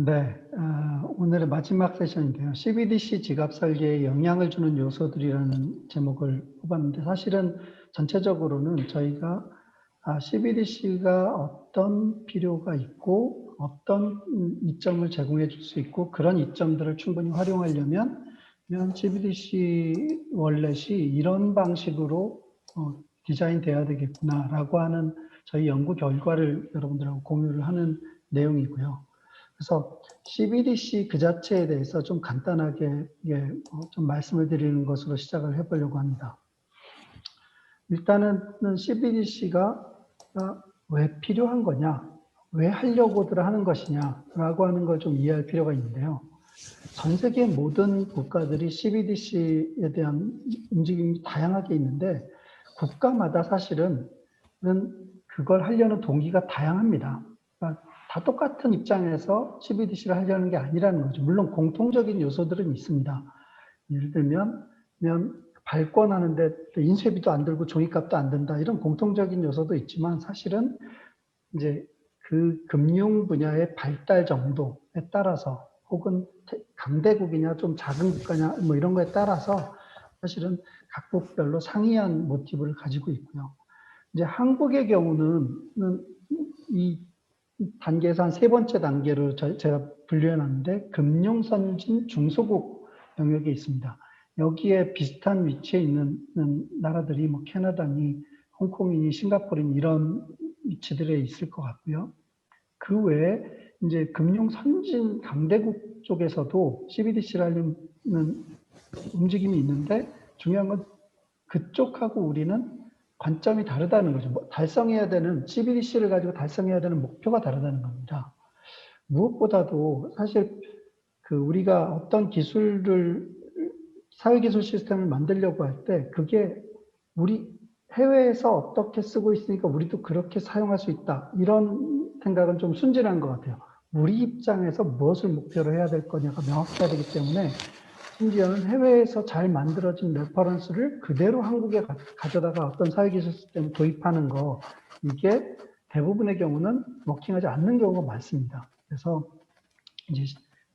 네, 오늘의 마지막 세션인데요. CBDC 지갑 설계에 영향을 주는 요소들이라는 제목을 뽑았는데 사실은 전체적으로는 저희가 CBDC가 어떤 필요가 있고 어떤 이점을 제공해 줄 수 있고 그런 이점들을 충분히 활용하려면 CBDC 월렛이 이런 방식으로 디자인되어야 되겠구나라고 하는 저희 연구 결과를 여러분들하고 공유를 하는 내용이고요. 그래서 CBDC 그 자체에 대해서 좀 간단하게 좀 말씀을 드리는 것으로 시작을 해보려고 합니다. 일단은 CBDC가 왜 필요한 거냐, 왜 하려고들 하는 것이냐라고 하는 걸 좀 이해할 필요가 있는데요. 전 세계 모든 국가들이 CBDC에 대한 움직임이 다양하게 있는데 국가마다 사실은 그걸 하려는 동기가 다양합니다. 그러니까 다 똑같은 입장에서 CBDC를 하려는 게 아니라는 거죠. 물론 공통적인 요소들은 있습니다. 예를 들면 발권하는데 인쇄비도 안 들고 종이값도 안 든다 이런 공통적인 요소도 있지만 사실은 이제 그 금융 분야의 발달 정도에 따라서 혹은 강대국이냐 좀 작은 국가냐 뭐 이런 거에 따라서 사실은 각국별로 상이한 모티브를 가지고 있고요. 이제 한국의 경우는 이 단계에서 한 세 번째 단계로 제가 분류해 놨는데 금융선진 중소국 영역에 있습니다. 여기에 비슷한 위치에 있는 나라들이 뭐 캐나다니, 홍콩이니, 싱가포르니 이런 위치들에 있을 것 같고요. 그 외에 이제 금융선진 강대국 쪽에서도 CBDC를 하려는 움직임이 있는데 중요한 건 그쪽하고 우리는 관점이 다르다는 거죠. 달성해야 되는 CBDC를 가지고 달성해야 되는 목표가 다르다는 겁니다. 무엇보다도 사실 우리가 어떤 기술을 사회기술 시스템을 만들려고 할 때 그게 우리 해외에서 어떻게 쓰고 있으니까 우리도 그렇게 사용할 수 있다. 이런 생각은 좀 순진한 것 같아요. 우리 입장에서 무엇을 목표로 해야 될 거냐가 명확해야 되기 때문에 심지어는 해외에서 잘 만들어진 레퍼런스를 그대로 한국에 가져다가 어떤 사회기술 시스템을 도입하는 거 이게 대부분의 경우는 워킹하지 않는 경우가 많습니다. 그래서 이제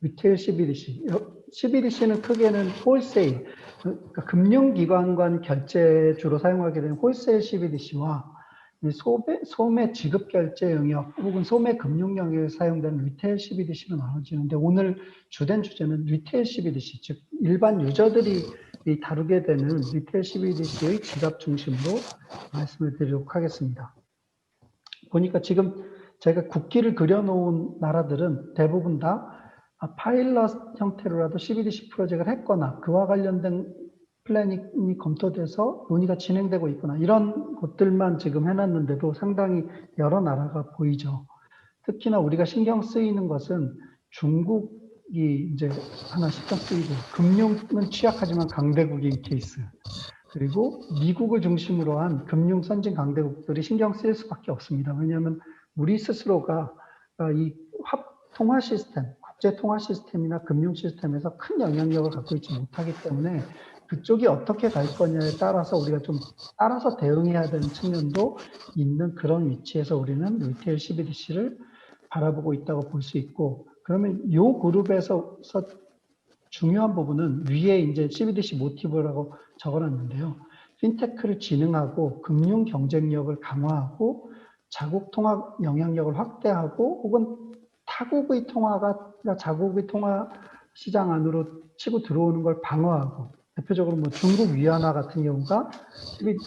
리테일 CBDC는 크게는 홀세일, 그러니까 금융기관 결제 주로 사용하게 되는 홀세일 CBDC와 소매 지급 결제 영역 혹은 소매 금융 영역에 사용되는 리테일 CBDC로 나눠지는데 오늘 주된 주제는 리테일 CBDC, 즉 일반 유저들이 다루게 되는 리테일 CBDC의 지갑 중심으로 말씀을 드리도록 하겠습니다. 보니까 지금 제가 국기를 그려놓은 나라들은 대부분 다 파일럿 형태로라도 CBDC 프로젝트를 했거나 그와 관련된 플랜이 검토돼서 논의가 진행되고 있거나 이런 것들만 지금 해놨는데도 상당히 여러 나라가 보이죠. 특히나 우리가 신경 쓰이는 것은 중국이 이제 하나 신경 쓰이고 금융은 취약하지만 강대국인 케이스 그리고 미국을 중심으로 한 금융 선진 강대국들이 신경 쓰일 수밖에 없습니다. 왜냐하면 우리 스스로가 이 통화 시스템, 국제 통화 시스템이나 금융 시스템에서 큰 영향력을 갖고 있지 못하기 때문에 그쪽이 어떻게 갈 거냐에 따라서 우리가 좀 따라서 대응해야 되는 측면도 있는 그런 위치에서 우리는 리테일 CBDC를 바라보고 있다고 볼 수 있고 그러면 이 그룹에서 중요한 부분은 위에 이제 CBDC 모티브라고 적어놨는데요. 핀테크를 진흥하고 금융 경쟁력을 강화하고 자국 통화 영향력을 확대하고 혹은 타국의 통화가 자국의 통화 시장 안으로 치고 들어오는 걸 방어하고 대표적으로 뭐 중국 위안화 같은 경우가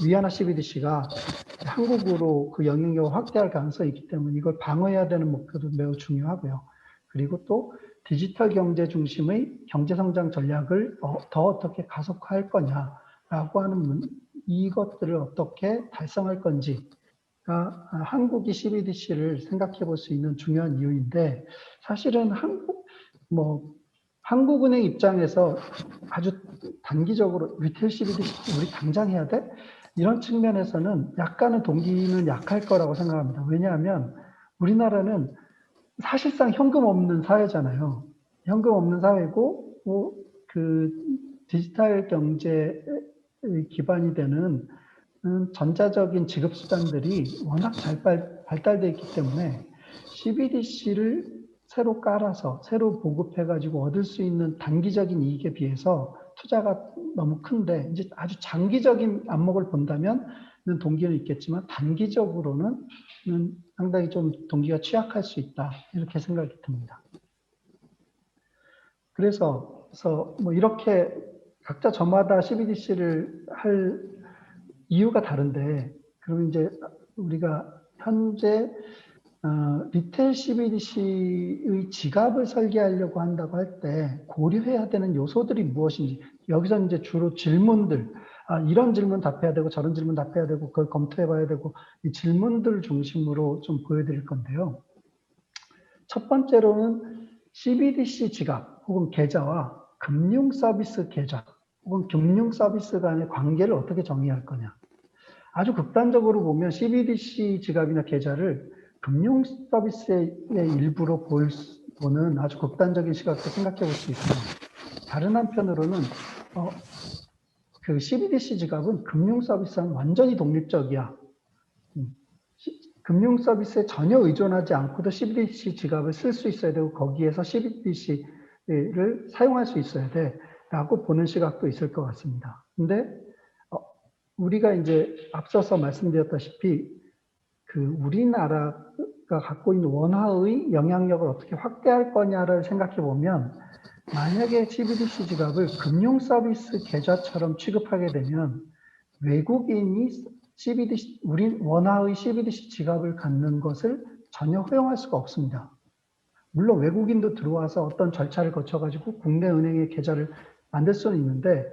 위안화 CBDC가 한국으로 그 영향력을 확대할 가능성이 있기 때문에 이걸 방어해야 되는 목표도 매우 중요하고요. 그리고 또 디지털 경제 중심의 경제 성장 전략을 더 어떻게 가속화할 거냐라고 하는 이것들을 어떻게 달성할 건지가 한국이 CBDC를 생각해 볼 수 있는 중요한 이유인데 사실은 한국은행 입장에서 아주 단기적으로 리테일 CBDC 우리 당장 해야 돼? 이런 측면에서는 약간의 동기는 약할 거라고 생각합니다. 왜냐하면 우리나라는 사실상 현금 없는 사회잖아요. 현금 없는 사회고, 그 디지털 경제의 기반이 되는 전자적인 지급수단들이 워낙 잘 발달되어 있기 때문에 CBDC를 새로 깔아서 새로 보급해가지고 얻을 수 있는 단기적인 이익에 비해서 투자가 너무 큰데 이제 아주 장기적인 안목을 본다면 동기는 있겠지만 단기적으로는 상당히 좀 동기가 취약할 수 있다 이렇게 생각이 듭니다. 그래서 뭐 이렇게 각자 저마다 CBDC를 할 이유가 다른데 그럼 이제 우리가 현재 리테일 CBDC의 지갑을 설계하려고 한다고 할 때 고려해야 되는 요소들이 무엇인지 여기서 이제 주로 질문들 이런 질문 답해야 되고 저런 질문 답해야 되고 그걸 검토해 봐야 되고 이 질문들 중심으로 좀 보여드릴 건데요. 첫 번째로는 CBDC 지갑 혹은 계좌와 금융 서비스 계좌 혹은 금융 서비스 간의 관계를 어떻게 정의할 거냐. 아주 극단적으로 보면 CBDC 지갑이나 계좌를 금융 서비스의 일부로 보는 아주 극단적인 시각도 생각해 볼 수 있고요. 다른 한편으로는 그 CBDC 지갑은 금융 서비스와는 완전히 독립적이야. 금융 서비스에 전혀 의존하지 않고도 CBDC 지갑을 쓸 수 있어야 되고 거기에서 CBDC를 사용할 수 있어야 돼라고 보는 시각도 있을 것 같습니다. 근데 우리가 이제 앞서서 말씀드렸다시피 그 우리나라가 갖고 있는 원화의 영향력을 어떻게 확대할 거냐를 생각해 보면 만약에 CBDC 지갑을 금융 서비스 계좌처럼 취급하게 되면 외국인이 우리 원화의 CBDC 지갑을 갖는 것을 전혀 허용할 수가 없습니다. 물론 외국인도 들어와서 어떤 절차를 거쳐가지고 국내 은행의 계좌를 만들 수는 있는데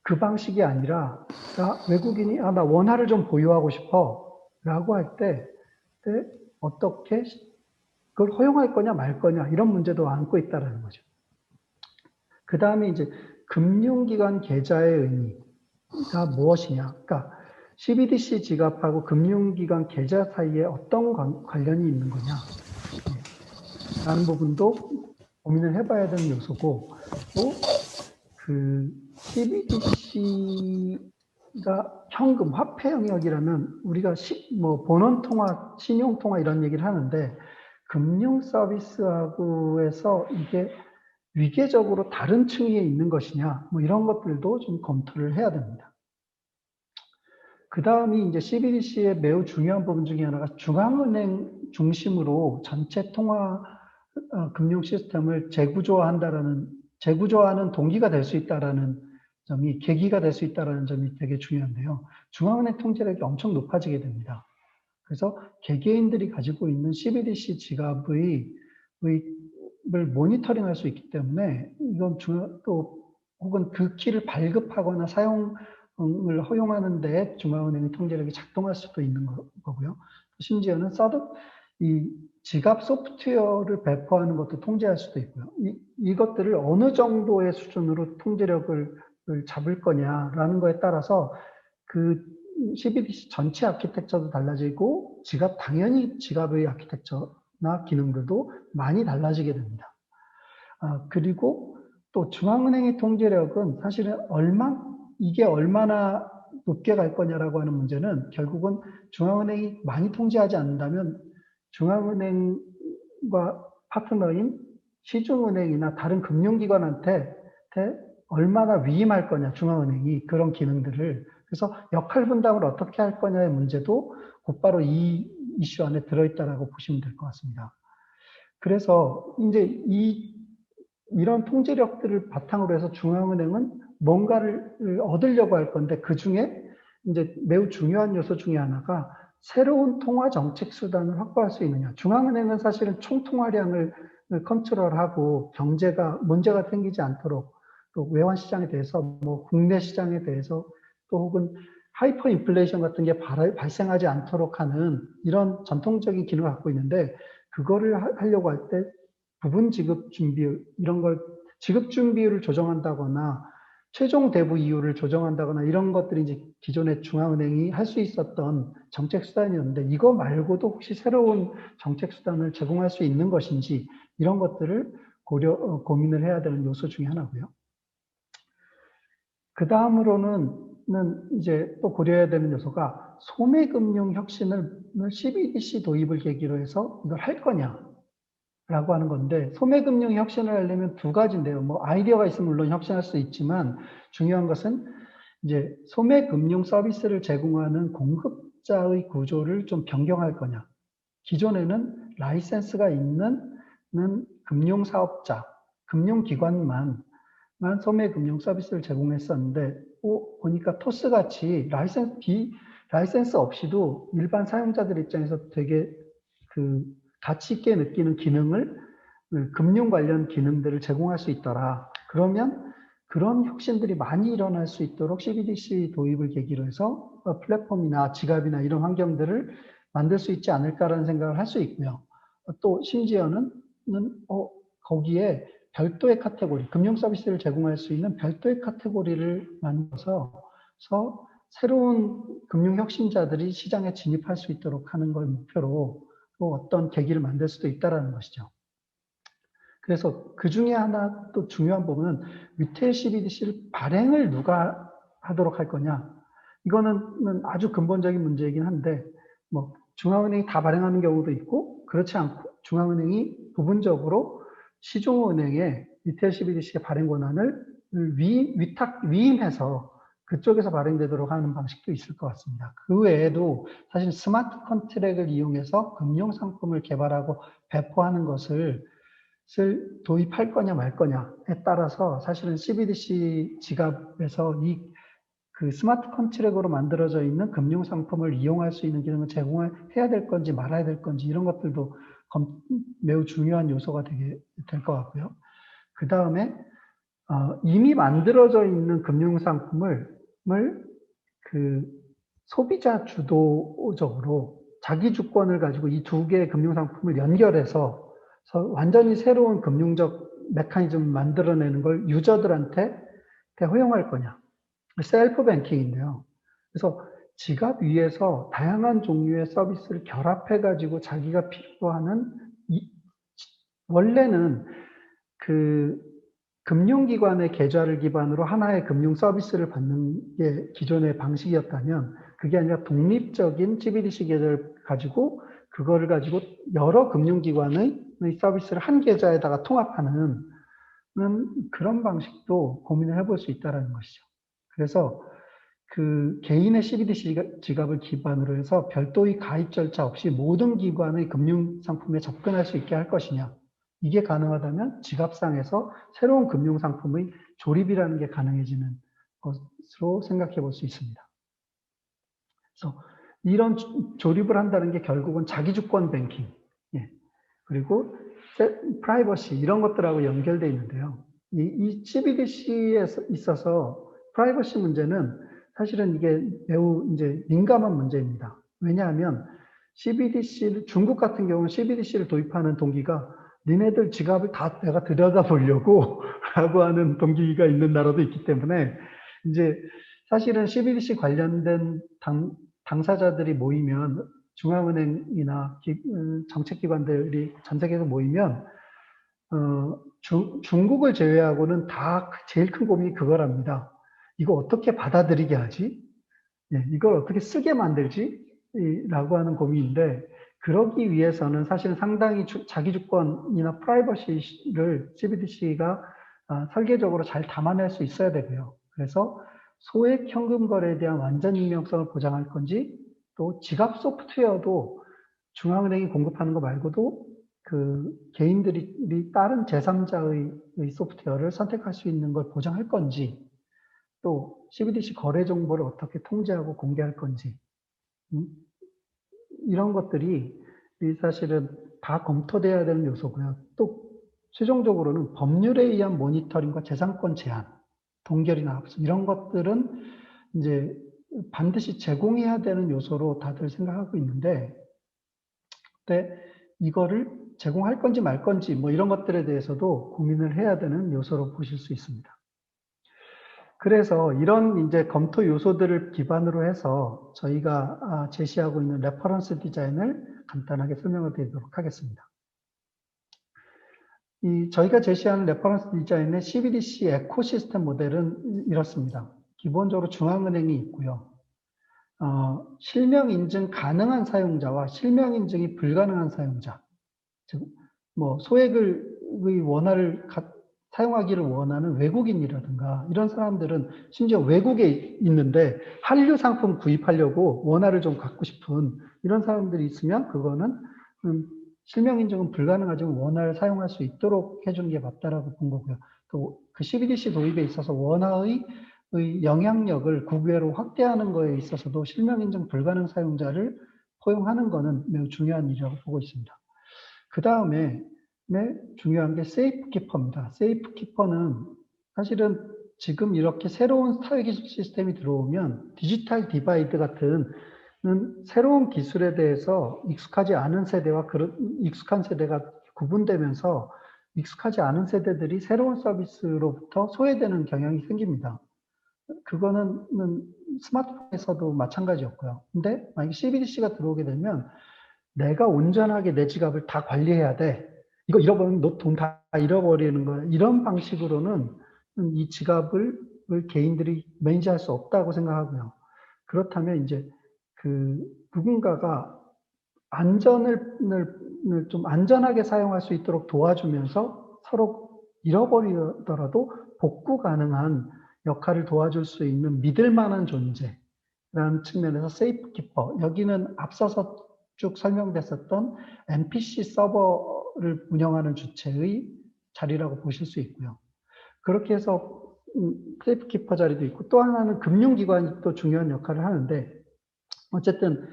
그 방식이 아니라 외국인이 나 원화를 좀 보유하고 싶어 라고 할 때 어떻게 그걸 허용할 거냐 말 거냐 이런 문제도 안고 있다는 거죠. 그 다음에 이제 금융기관 계좌의 의미가 무엇이냐. 그러니까 CBDC 지갑하고 금융기관 계좌 사이에 어떤 관련이 있는 거냐 라는 부분도 고민을 해봐야 되는 요소고 또 그 CBDC가 현금, 화폐 영역이라면 우리가 뭐 본원통화, 신용통화 이런 얘기를 하는데 금융 서비스하고에서 이게 위계적으로 다른 층위에 있는 것이냐 뭐 이런 것들도 좀 검토를 해야 됩니다. 그 다음이 이제 CBDC의 매우 중요한 부분 중에 하나가 중앙은행 중심으로 전체 통화 금융 시스템을 재구조하는 동기가 될 수 있다라는 점이 계기가 될 수 있다라는 점이 되게 중요한데요. 중앙은행 통제력이 엄청 높아지게 됩니다. 그래서 개개인들이 가지고 있는 CBDC 지갑을 모니터링할 수 있기 때문에 이건 또 혹은 그 키를 발급하거나 사용을 허용하는 데 중앙은행의 통제력이 작동할 수도 있는 거고요. 심지어는 이 지갑 소프트웨어를 배포하는 것도 통제할 수도 있고요. 이것들을 어느 정도의 수준으로 통제력을 잡을 거냐라는 거에 따라서 그 CBDC 전체 아키텍처도 달라지고 당연히 지갑의 아키텍처나 기능들도 많이 달라지게 됩니다. 그리고 또 중앙은행의 통제력은 사실은 이게 얼마나 높게 갈 거냐라고 하는 문제는 결국은 중앙은행이 많이 통제하지 않는다면 중앙은행과 파트너인 시중은행이나 다른 금융기관한테 얼마나 위임할 거냐, 중앙은행이 그런 기능들을. 그래서 역할 분담을 어떻게 할 거냐의 문제도 곧바로 이 이슈 안에 들어있다라고 보시면 될 것 같습니다. 그래서 이제 이런 통제력들을 바탕으로 해서 중앙은행은 뭔가를 얻으려고 할 건데 그 중에 이제 매우 중요한 요소 중에 하나가 새로운 통화 정책 수단을 확보할 수 있느냐. 중앙은행은 사실은 총 통화량을 컨트롤하고 경제가 문제가 생기지 않도록 또 외환 시장에 대해서 뭐 국내 시장에 대해서 또 혹은 하이퍼 인플레이션 같은 게 발생하지 않도록 하는 이런 전통적인 기능을 갖고 있는데 그거를 하려고 할 때 부분 지급 준비율 이런 걸 지급 준비율을 조정한다거나 최종 대부 이율을 조정한다거나 이런 것들이 이제 기존의 중앙은행이 할 수 있었던 정책 수단이었는데 이거 말고도 혹시 새로운 정책 수단을 제공할 수 있는 것인지 이런 것들을 고민을 해야 되는 요소 중에 하나고요. 그 다음으로는 이제 또 고려해야 되는 요소가 소매금융 혁신을 CBDC 도입을 계기로 해서 이걸 할 거냐. 라고 하는 건데, 소매금융이 혁신을 하려면 두 가지인데요. 뭐 아이디어가 있으면 물론 혁신할 수 있지만 중요한 것은 이제 소매금융 서비스를 제공하는 공급자의 구조를 좀 변경할 거냐. 기존에는 라이센스가 있는 금융사업자, 금융기관만 소매금융 서비스를 제공했었는데, 보니까 토스같이 라이센스 없이도 일반 사용자들 입장에서 되게 그 가치 있게 느끼는 기능을, 금융 관련 기능들을 제공할 수 있더라. 그러면 그런 혁신들이 많이 일어날 수 있도록 CBDC 도입을 계기로 해서 플랫폼이나 지갑이나 이런 환경들을 만들 수 있지 않을까라는 생각을 할 수 있고요. 또 심지어는 거기에 별도의 카테고리, 금융 서비스를 제공할 수 있는 별도의 카테고리를 만들어서 새로운 금융 혁신자들이 시장에 진입할 수 있도록 하는 걸 목표로 또 어떤 계기를 만들 수도 있다는 것이죠. 그래서 그 중에 하나 또 중요한 부분은 리테일 CBDC를 발행을 누가 하도록 할 거냐. 이거는 아주 근본적인 문제이긴 한데, 뭐 중앙은행이 다 발행하는 경우도 있고, 그렇지 않고 중앙은행이 부분적으로 시중은행에 리테일 CBDC의 발행 권한을 위임해서 그쪽에서 발행되도록 하는 방식도 있을 것 같습니다. 그 외에도 사실 스마트 컨트랙을 이용해서 금융상품을 개발하고 배포하는 것을 도입할 거냐 말 거냐에 따라서 사실은 CBDC 지갑에서 그 스마트 컨트랙으로 만들어져 있는 금융상품을 이용할 수 있는 기능을 제공해야 될 건지 말아야 될 건지 이런 것들도 매우 중요한 요소가 될 것 같고요. 그 다음에 이미 만들어져 있는 금융상품을 그 소비자 주도적으로 자기 주권을 가지고 이 두 개의 금융상품을 연결해서 완전히 새로운 금융적 메커니즘을 만들어내는 걸 유저들한테 허용할 거냐. 셀프 뱅킹인데요. 그래서 지갑 위에서 다양한 종류의 서비스를 결합해가지고 자기가 필요하는, 원래는 그 금융기관의 계좌를 기반으로 하나의 금융 서비스를 받는 게 기존의 방식이었다면, 그게 아니라 독립적인 CBDC 계좌를 가지고 그거를 가지고 여러 금융기관의 서비스를 한 계좌에다가 통합하는 그런 방식도 고민을 해볼 수 있다는 것이죠. 그래서 그 개인의 CBDC 지갑을 기반으로 해서 별도의 가입 절차 없이 모든 기관의 금융상품에 접근할 수 있게 할 것이냐. 이게 가능하다면 지갑상에서 새로운 금융상품의 조립이라는 게 가능해지는 것으로 생각해 볼 수 있습니다. 그래서 이런 조립을 한다는 게 결국은 자기주권 뱅킹, 그리고 프라이버시 이런 것들하고 연결되어 있는데요. 이 CBDC에 있어서 프라이버시 문제는 사실은 이게 매우 이제 민감한 문제입니다. 왜냐하면 중국 같은 경우는 CBDC를 도입하는 동기가 니네들 지갑을 다 내가 들여다 보려고 라고 하는 동기가 있는 나라도 있기 때문에 이제 사실은 CBDC 관련된 당사자들이 모이면 중앙은행이나 정책기관들이 전 세계에서 모이면 중국을 제외하고는 다 제일 큰 고민이 그거랍니다. 이거 어떻게 받아들이게 하지? 이걸 어떻게 쓰게 만들지? 라고 하는 고민인데, 그러기 위해서는 사실은 상당히 자기주권이나 프라이버시를 CBDC가 설계적으로 잘 담아낼 수 있어야 되고요. 그래서 소액 현금 거래에 대한 완전 익명성을 보장할 건지, 또 지갑 소프트웨어도 중앙은행이 공급하는 거 말고도 그 개인들이 다른 제3자의 소프트웨어를 선택할 수 있는 걸 보장할 건지, 또 CBDC 거래 정보를 어떻게 통제하고 공개할 건지, 이런 것들이 사실은 다 검토돼야 되는 요소고요. 또 최종적으로는 법률에 의한 모니터링과 재산권 제한, 동결이나 합수 이런 것들은 이제 반드시 제공해야 되는 요소로 다들 생각하고 있는데, 근데 이거를 제공할 건지 말 건지 뭐 이런 것들에 대해서도 고민을 해야 되는 요소로 보실 수 있습니다. 그래서 이런 이제 검토 요소들을 기반으로 해서 저희가 제시하고 있는 레퍼런스 디자인을 간단하게 설명을 드리도록 하겠습니다. 저희가 제시하는 레퍼런스 디자인의 CBDC 에코시스템 모델은 이렇습니다. 기본적으로 중앙은행이 있고요. 실명 인증 가능한 사용자와 실명 인증이 불가능한 사용자, 즉 뭐 소액의 원화를 사용하기를 원하는 외국인이라든가 이런 사람들은 심지어 외국에 있는데 한류 상품 구입하려고 원화를 좀 갖고 싶은 이런 사람들이 있으면 그거는 실명 인증은 불가능하지만 원화를 사용할 수 있도록 해주는 게 맞다라고 본 거고요. 또 그 CBDC 도입에 있어서 원화의 영향력을 국외로 확대하는 거에 있어서도 실명 인증 불가능 사용자를 포용하는 거는 매우 중요한 일이라고 보고 있습니다. 그 다음에 중요한 게 세이프키퍼입니다. 세이프키퍼는 사실은 지금 이렇게 새로운 사회기술 시스템이 들어오면 디지털 디바이드 같은 새로운 기술에 대해서 익숙하지 않은 세대와 익숙한 세대가 구분되면서 익숙하지 않은 세대들이 새로운 서비스로부터 소외되는 경향이 생깁니다. 그거는 스마트폰에서도 마찬가지였고요. 근데 만약에 CBDC가 들어오게 되면 내가 온전하게 내 지갑을 다 관리해야 돼. 이거 잃어버리면 너 돈 다 잃어버리는 거야. 이런 방식으로는 이 지갑을 개인들이 매니지할 수 없다고 생각하고요. 그렇다면 이제 누군가가 안전을 좀 안전하게 사용할 수 있도록 도와주면서 서로 잃어버리더라도 복구 가능한 역할을 도와줄 수 있는 믿을 만한 존재라는 측면에서 세이프키퍼, 여기는 앞서서 쭉 설명됐었던 MPC 서버를 운영하는 주체의 자리라고 보실 수 있고요. 그렇게 해서 세이프키퍼 자리도 있고 또 하나는 금융기관이 또 중요한 역할을 하는데 어쨌든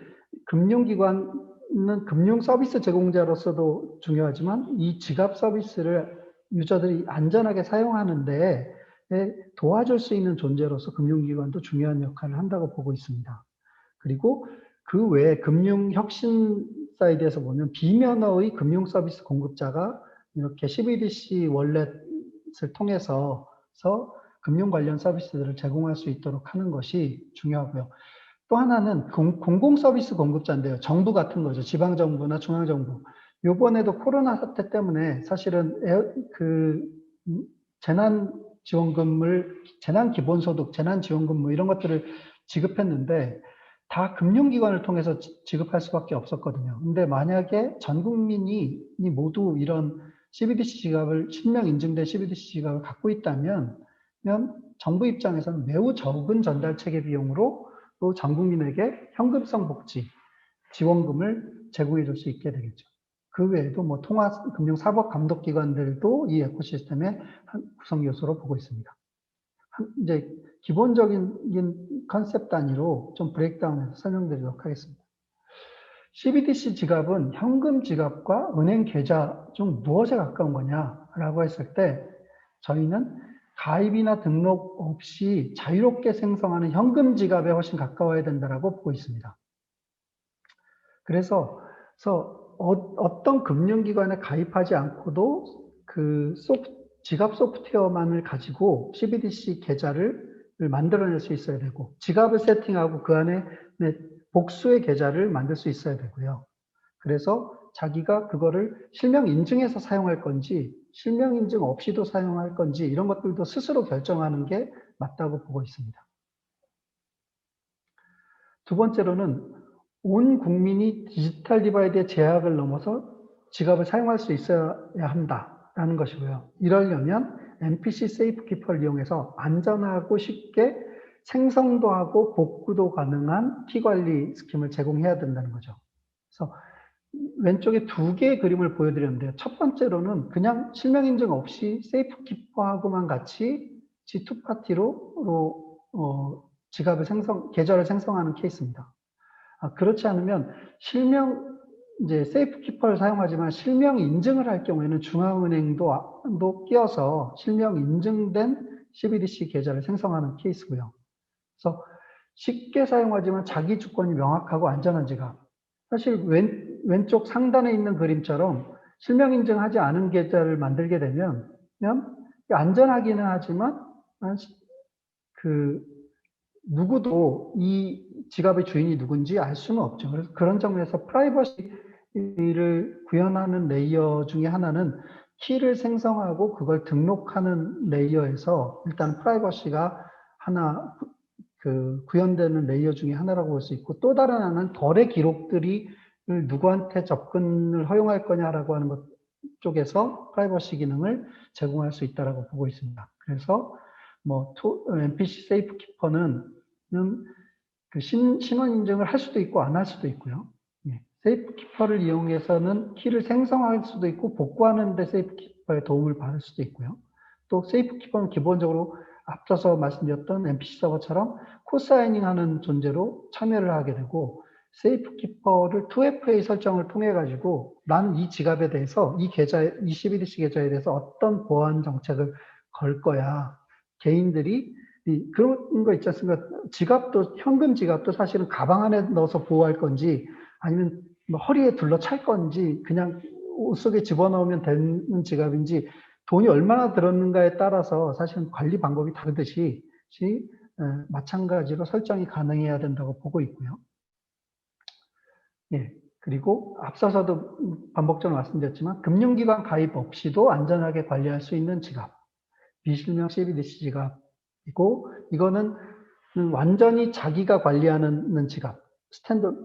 금융기관은 금융 서비스 제공자로서도 중요하지만 이 지갑 서비스를 유저들이 안전하게 사용하는 데 도와줄 수 있는 존재로서 금융기관도 중요한 역할을 한다고 보고 있습니다. 그리고 그 외에 금융혁신 사이드에서 보면 비면허의 금융 서비스 공급자가 이렇게 CBDC 월렛을 통해서 금융 관련 서비스들을 제공할 수 있도록 하는 것이 중요하고요. 또 하나는 공공 서비스 공급자인데요. 정부 같은 거죠. 지방정부나 중앙정부. 요번에도 코로나 사태 때문에 사실은 재난지원금을, 재난기본소득, 재난지원금 뭐 이런 것들을 지급했는데 다 금융기관을 통해서 지급할 수밖에 없었거든요. 근데 만약에 전 국민이 모두 이런 CBDC 지갑을, 실명 인증된 CBDC 지갑을 갖고 있다면 정부 입장에서는 매우 적은 전달 체계 비용으로 또 전 국민에게 현금성 복지, 지원금을 제공해 줄 수 있게 되겠죠. 그 외에도 뭐 통화금융사법감독기관들도 이 에코시스템의 한 구성 요소로 보고 있습니다. 이제 기본적인 컨셉 단위로 좀 브레이크다운해서 설명드리도록 하겠습니다. CBDC 지갑은 현금 지갑과 은행 계좌 중 무엇에 가까운 거냐라고 했을 때 저희는 가입이나 등록 없이 자유롭게 생성하는 현금 지갑에 훨씬 가까워야 된다고 보고 있습니다. 그래서 어떤 금융기관에 가입하지 않고도 지갑 소프트웨어만을 가지고 CBDC 계좌를 만들어낼 수 있어야 되고 지갑을 세팅하고 그 안에 복수의 계좌를 만들 수 있어야 되고요. 그래서 자기가 그거를 실명 인증해서 사용할 건지 실명 인증 없이도 사용할 건지 이런 것들도 스스로 결정하는 게 맞다고 보고 있습니다. 두 번째로는 온 국민이 디지털 디바이드의 제약을 넘어서 지갑을 사용할 수 있어야 한다라는 것이고요. 이러려면 MPC 세이프키퍼를 이용해서 안전하고 쉽게 생성도 하고 복구도 가능한 키관리 스킴을 제공해야 된다는 거죠. 그래서 왼쪽에 두 개의 그림을 보여드렸는데요. 첫 번째로는 그냥 실명 인증 없이 세이프키퍼하고만 같이 G2파티로 지갑을 계좌를 생성하는 케이스입니다. 그렇지 않으면 이제 세이프키퍼를 사용하지만 실명 인증을 할 경우에는 중앙은행도 끼어서 실명 인증된 CBDC 계좌를 생성하는 케이스고요. 그래서 쉽게 사용하지만 자기 주권이 명확하고 안전한 지갑. 사실 왼쪽 상단에 있는 그림처럼 실명 인증하지 않은 계좌를 만들게 되면 안전하기는 하지만 누구도 이 지갑의 주인이 누군지 알 수는 없죠. 그래서 그런 점에서 프라이버시를 구현하는 레이어 중에 하나는 키를 생성하고 그걸 등록하는 레이어에서 일단 프라이버시가 하나 구현되는 레이어 중에 하나라고 볼 수 있고 또 다른 하나는 거래 기록들이 누구한테 접근을 허용할 거냐라고 하는 것 쪽에서 프라이버시 기능을 제공할 수 있다라고 보고 있습니다. 그래서 뭐 MPC 세이프 키퍼는 그 신원 인증을 할 수도 있고 안 할 수도 있고요. 예. 세이프 키퍼를 이용해서는 키를 생성할 수도 있고 복구하는 데 세이프 키퍼의 도움을 받을 수도 있고요. 또 세이프 키퍼는 기본적으로 앞서서 말씀드렸던 MPC 서버처럼 코사이닝 하는 존재로 참여를 하게 되고, 세이프 키퍼를 2FA 설정을 통해 가지고 나는 이 지갑에 대해서 이 CBDC 계좌에 대해서 어떤 보안 정책을 걸 거야. 개인들이 그런 거 있지 않습니까? 지갑도, 현금 지갑도 사실은 가방 안에 넣어서 보호할 건지 아니면 뭐 허리에 둘러 찰 건지 그냥 옷 속에 집어넣으면 되는 지갑인지 돈이 얼마나 들었는가에 따라서 사실은 관리 방법이 다르듯이 마찬가지로 설정이 가능해야 된다고 보고 있고요. 예. 그리고 앞서서도 반복적으로 말씀드렸지만 금융기관 가입 없이도 안전하게 관리할 수 있는 지갑, 비실명 CBDC 지갑이고, 이거는 완전히 자기가 관리하는 지갑,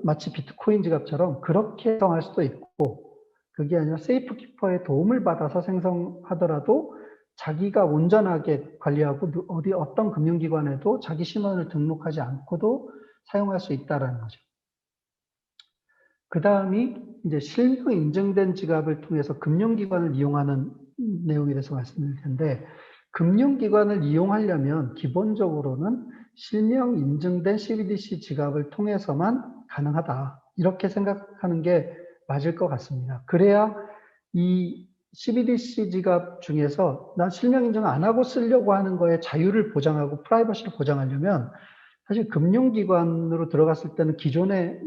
마치 비트코인 지갑처럼 그렇게 생성할 수도 있고, 그게 아니라 세이프 키퍼의 도움을 받아서 생성하더라도 자기가 온전하게 관리하고 어떤 금융기관에도 자기 신원을 등록하지 않고도 사용할 수 있다는 거죠. 그 다음이 이제 실명 인증된 지갑을 통해서 금융기관을 이용하는 내용에 대해서 말씀드릴 텐데, 금융기관을 이용하려면 기본적으로는 실명 인증된 CBDC 지갑을 통해서만 가능하다. 이렇게 생각하는 게 맞을 것 같습니다. 그래야 이 CBDC 지갑 중에서 난 실명 인증 안 하고 쓰려고 하는 거에 자유를 보장하고 프라이버시를 보장하려면 사실 금융기관으로 들어갔을 때는 기존의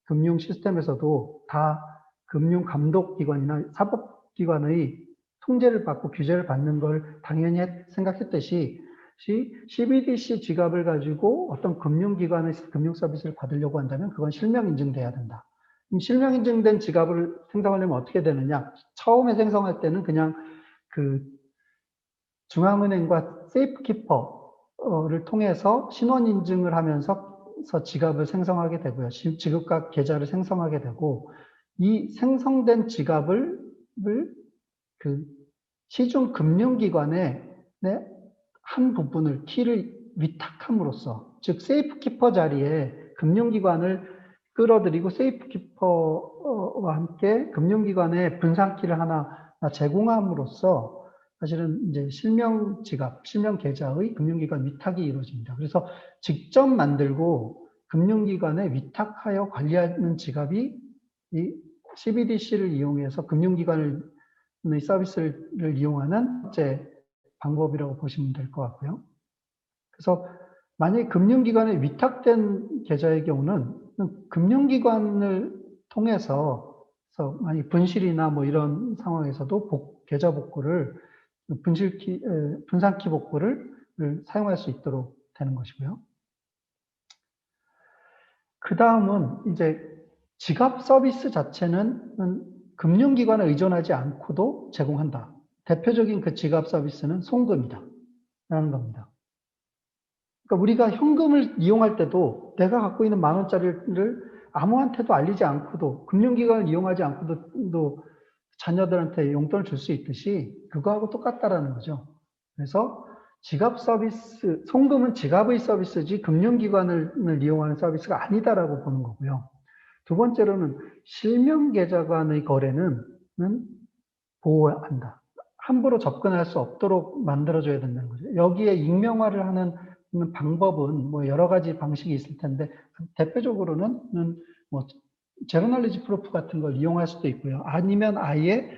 금융 시스템에서도 다 금융감독기관이나 사법기관의 통제를 받고 규제를 받는 걸 당연히 생각했듯이 CBDC 지갑을 가지고 어떤 금융기관의 금융 서비스를 받으려고 한다면 그건 실명 인증돼야 된다. 실명 인증된 지갑을 생성하려면 어떻게 되느냐? 처음에 생성할 때는 그냥 그 중앙은행과 세이프키퍼를 통해서 신원 인증을 하면서 지갑을 생성하게 되고요. 지급과 계좌를 생성하게 되고, 이 생성된 지갑을 그 시중 금융기관의 한 부분을 키를 위탁함으로써, 즉 세이프키퍼 자리에 금융기관을 끌어들이고 세이프키퍼와 함께 금융기관의 분산키를 하나 제공함으로써 사실은 이제 실명 지갑, 실명 계좌의 금융기관 위탁이 이루어집니다. 그래서 직접 만들고 금융기관에 위탁하여 관리하는 지갑이 이 CBDC를 이용해서 금융기관의 서비스를 이용하는 첫째 방법이라고 보시면 될 것 같고요. 그래서 만약에 금융기관에 위탁된 계좌의 경우는 금융기관을 통해서 만약 분실이나 뭐 이런 상황에서도 계좌 복구를 분산키 복구를 사용할 수 있도록 되는 것이고요. 그 다음은 이제 지갑 서비스 자체는 금융기관에 의존하지 않고도 제공한다. 대표적인 그 지갑 서비스는 송금이다 라는 겁니다. 그러니까 우리가 현금을 이용할 때도 내가 갖고 있는 10,000원짜리를 아무한테도 알리지 않고도, 금융기관을 이용하지 않고도 자녀들한테 용돈을 줄 수 있듯이 그거하고 똑같다라는 거죠. 그래서 지갑 서비스, 송금은 지갑의 서비스지 금융기관을 이용하는 서비스가 아니다라고 보는 거고요. 두 번째로는 실명 계좌 간의 거래는 보호한다. 함부로 접근할 수 없도록 만들어줘야 된다는 거죠. 여기에 익명화를 하는 방법은 뭐 여러 가지 방식이 있을 텐데, 대표적으로는 뭐 제로 널리지 프루프 같은 걸 이용할 수도 있고요. 아니면 아예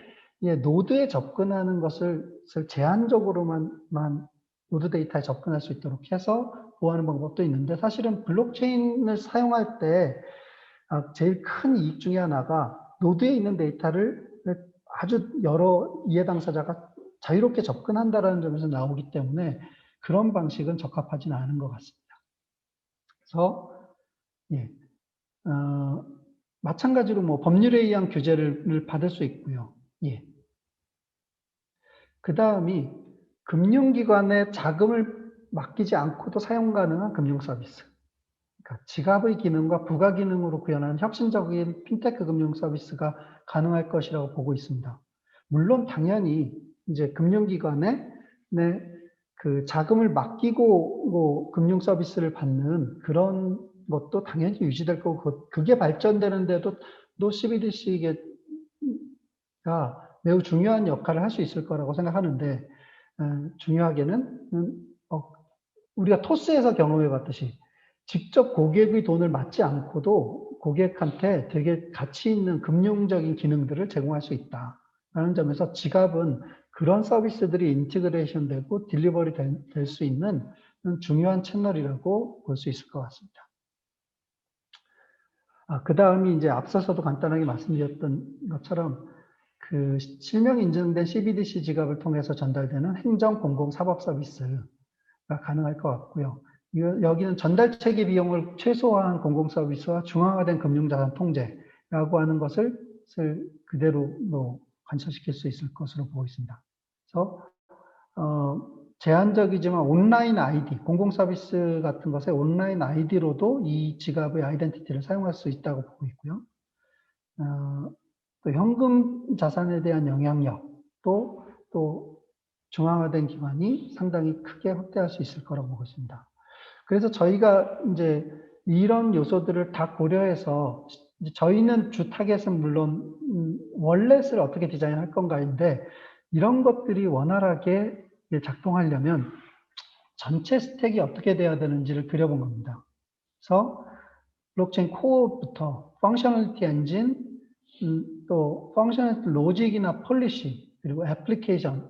노드에 접근하는 것을 제한적으로만 노드 데이터에 접근할 수 있도록 해서 보호하는 방법도 있는데, 사실은 블록체인을 사용할 때 제일 큰 이익 중에 하나가 노드에 있는 데이터를 아주 여러 이해 당사자가 자유롭게 접근한다는 점에서 나오기 때문에 그런 방식은 적합하지는 않은 것 같습니다. 그래서 마찬가지로 뭐 법률에 의한 규제를 받을 수 있고요. 그 다음이 금융기관에 자금을 맡기지 않고도 사용 가능한 금융 서비스. 그러니까 지갑의 기능과 부가 기능으로 구현하는 혁신적인 핀테크 금융 서비스가 가능할 것이라고 보고 있습니다. 물론 당연히 이제 금융기관에 그 자금을 맡기고 뭐 금융 서비스를 받는 그런 것도 당연히 유지될 거고, 그게 발전되는데도 또 CBDC가 매우 중요한 역할을 할 수 있을 거라고 생각하는데, 중요하게는 우리가 토스에서 경험해 봤듯이 직접 고객의 돈을 받지 않고도 고객한테 되게 가치 있는 금융적인 기능들을 제공할 수 있다라는 점에서 지갑은 그런 서비스들이 인티그레이션 되고 딜리버리 될 수 있는 중요한 채널이라고 볼 수 있을 것 같습니다. 그 다음이 이제 앞서서도 간단하게 말씀드렸던 것처럼 그 실명 인증된 CBDC 지갑을 통해서 전달되는 행정 공공 사법 서비스가 가능할 것 같고요. 여기는 전달 체계 비용을 최소화한 공공 서비스와 중앙화된 금융자산 통제라고 하는 것을 그대로 관철시킬 수 있을 것으로 보고 있습니다. 그래서 제한적이지만 온라인 아이디, 공공 서비스 같은 것에 온라인 아이디로도 이 지갑의 아이덴티티를 사용할 수 있다고 보고 있고요. 또 현금 자산에 대한 영향력도 또 중앙화된 기관이 상당히 크게 확대할 수 있을 거라고 보고 있습니다. 그래서 저희가 이제 이런 요소들을 다 고려해서 저희는 주 타겟은 물론 월렛을 어떻게 디자인할 건가인데, 이런 것들이 원활하게 작동하려면 전체 스택이 어떻게 돼야 되는지를 그려본 겁니다. 그래서 블록체인 코어부터 펑셔널리티 엔진, 또 펑셔널리티 로직이나 폴리시, 그리고 애플리케이션,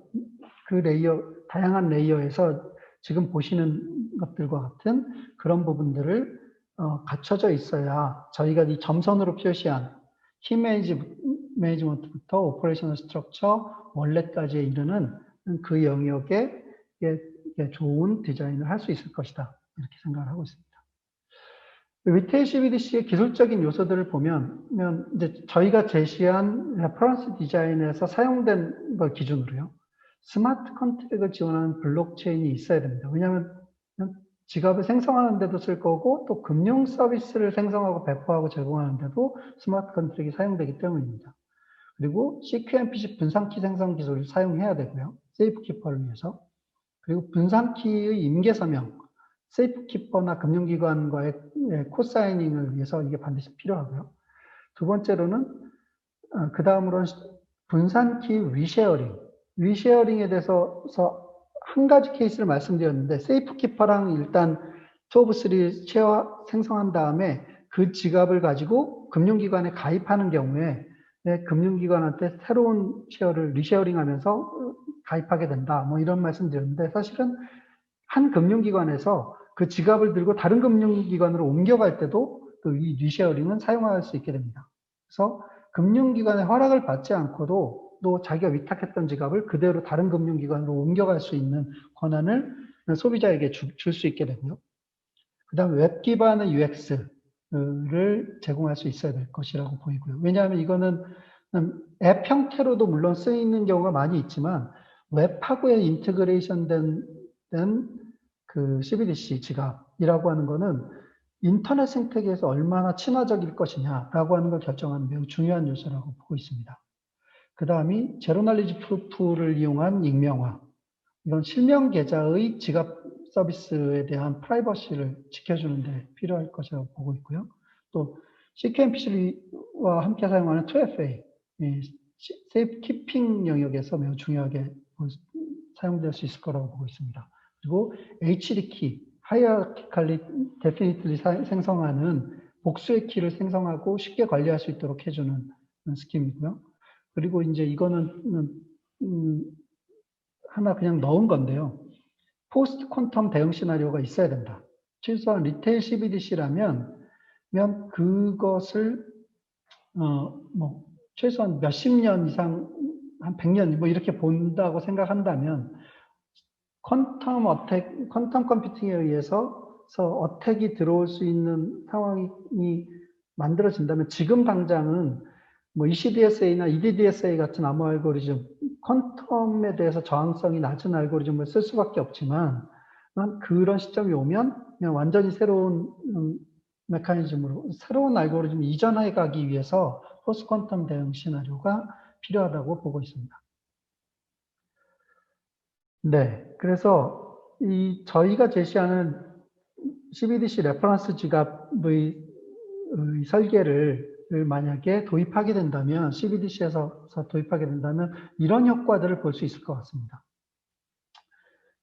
그 레이어, 다양한 레이어에서 지금 보시는 것들과 같은 그런 부분들을 갖춰져 있어야 저희가 이 점선으로 표시한 키 매니지먼트부터 오퍼레이셔널 스트럭처, 월렛까지 이르는 그 영역에 좋은 디자인을 할 수 있을 것이다, 이렇게 생각을 하고 있습니다. 리테일 CBDC의 기술적인 요소들을 보면 이제 저희가 제시한 레퍼런스 디자인에서 사용된 걸 기준으로요, 스마트 컨트랙을 지원하는 블록체인이 있어야 됩니다. 왜냐하면 지갑을 생성하는 데도 쓸 거고 또 금융 서비스를 생성하고 배포하고 제공하는 데도 스마트 컨트랙이 사용되기 때문입니다. 그리고 CQMPC 분산키 생성 기술을 사용해야 되고요, 세이프키퍼를 위해서. 그리고 분산키의 임계 서명, 세이프키퍼나 금융기관과의 코사이닝을 위해서 이게 반드시 필요하고요. 두 번째로는 그 다음으로는 분산키 리쉐어링에 대해서 한 가지 케이스를 말씀드렸는데, 세이프키퍼랑 일단 2 of 3 쉐어 생성한 다음에 그 지갑을 가지고 금융기관에 가입하는 경우에 금융기관한테 새로운 쉐어를 리쉐어링하면서 가입하게 된다, 뭐 이런 말씀드렸는데, 사실은 한 금융기관에서 그 지갑을 들고 다른 금융기관으로 옮겨갈 때도 또 이 리쉐어링은 사용할 수 있게 됩니다. 그래서 금융기관의 허락을 받지 않고도 또 자기가 위탁했던 지갑을 그대로 다른 금융기관으로 옮겨갈 수 있는 권한을 소비자에게 줄 수 있게 되고요. 그 다음에 웹 기반의 UX를 제공할 수 있어야 될 것이라고 보이고요. 왜냐하면 이거는 앱 형태로도 물론 쓰이는 경우가 많이 있지만, 웹하고의 인테그레이션 된 그 CBDC 지갑이라고 하는 거는 인터넷 생태계에서 얼마나 친화적일 것이냐라고 하는 걸 결정하는 매우 중요한 요소라고 보고 있습니다. 그 다음이 제로 날리지 프루프를 이용한 익명화. 이건 실명 계좌의 지갑 서비스에 대한 프라이버시를 지켜주는 데 필요할 것이라고 보고 있고요. 또 CQMPC와 함께 사용하는 2FA, 세이프 키핑 영역에서 매우 중요하게 사용될 수 있을 거라고 보고 있습니다. 그리고 HD키, 하이어키칼리 데피니틀리 생성하는 복수의 키를 생성하고 쉽게 관리할 수 있도록 해주는 스킴이고요. 그리고 이제 이거는 하나 그냥 넣은 건데요, 포스트 퀀텀 대응 시나리오가 있어야 된다. 최소한 리테일 CBDC라면 그것을 최소한 몇십 년 이상, 한 100년 뭐 이렇게 본다고 생각한다면, 퀀텀 컴퓨팅에 의해서 어택이 들어올 수 있는 상황이 만들어진다면, 지금 당장은 뭐 ECDSA나 EDDSA 같은 암호 알고리즘, 퀀텀에 대해서 저항성이 낮은 알고리즘을 쓸 수밖에 없지만, 그런 시점이 오면 그냥 완전히 새로운 메커니즘으로, 새로운 알고리즘 이전해 가기 위해서 포스트 퀀텀 대응 시나리오가 필요하다고 보고 있습니다. 네. 그래서 저희가 제시하는 CBDC 레퍼런스 지갑의 설계를 만약에 도입하게 된다면, CBDC에서 도입하게 된다면 이런 효과들을 볼 수 있을 것 같습니다.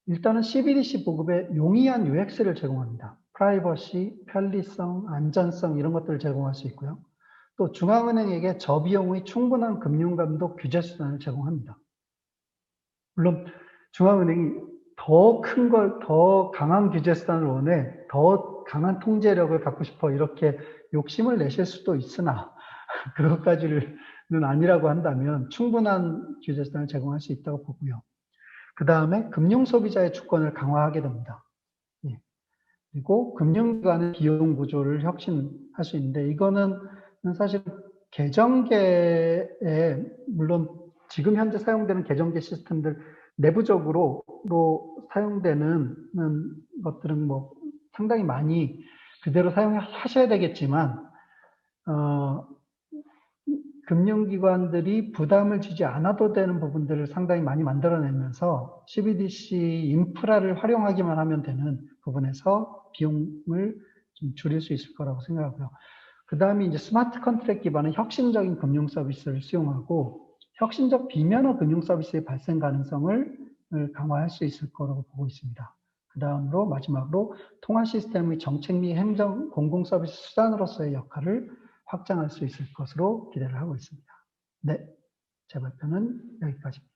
일단은 CBDC 보급에 용이한 UX를 제공합니다. 프라이버시, 편리성, 안전성 이런 것들을 제공할 수 있고요. 또 중앙은행에게 저비용의 충분한 금융감독 규제 수단을 제공합니다. 물론 중앙은행이 더 큰 걸, 더 강한 규제 수단을 원해, 더 강한 통제력을 갖고 싶어 이렇게 욕심을 내실 수도 있으나 그것까지는 아니라고 한다면 충분한 규제 수단을 제공할 수 있다고 보고요. 그 다음에 금융 소비자의 주권을 강화하게 됩니다. 예. 그리고 금융기관의 비용 구조를 혁신할 수 있는데, 이거는 사실 계정계에, 물론 지금 현재 사용되는 계정계 시스템들 내부적으로 사용되는 것들은 뭐 상당히 많이 그대로 사용하셔야 되겠지만, 금융기관들이 부담을 주지 않아도 되는 부분들을 상당히 많이 만들어내면서 CBDC 인프라를 활용하기만 하면 되는 부분에서 비용을 좀 줄일 수 있을 거라고 생각하고요. 그 다음에 이제 스마트 컨트랙 기반의 혁신적인 금융 서비스를 수용하고 혁신적 비면허 금융 서비스의 발생 가능성을 강화할 수 있을 거라고 보고 있습니다. 그 다음으로 마지막으로 통화 시스템의 정책 및 행정 공공 서비스 수단으로서의 역할을 확장할 수 있을 것으로 기대를 하고 있습니다. 네, 제 발표는 여기까지입니다.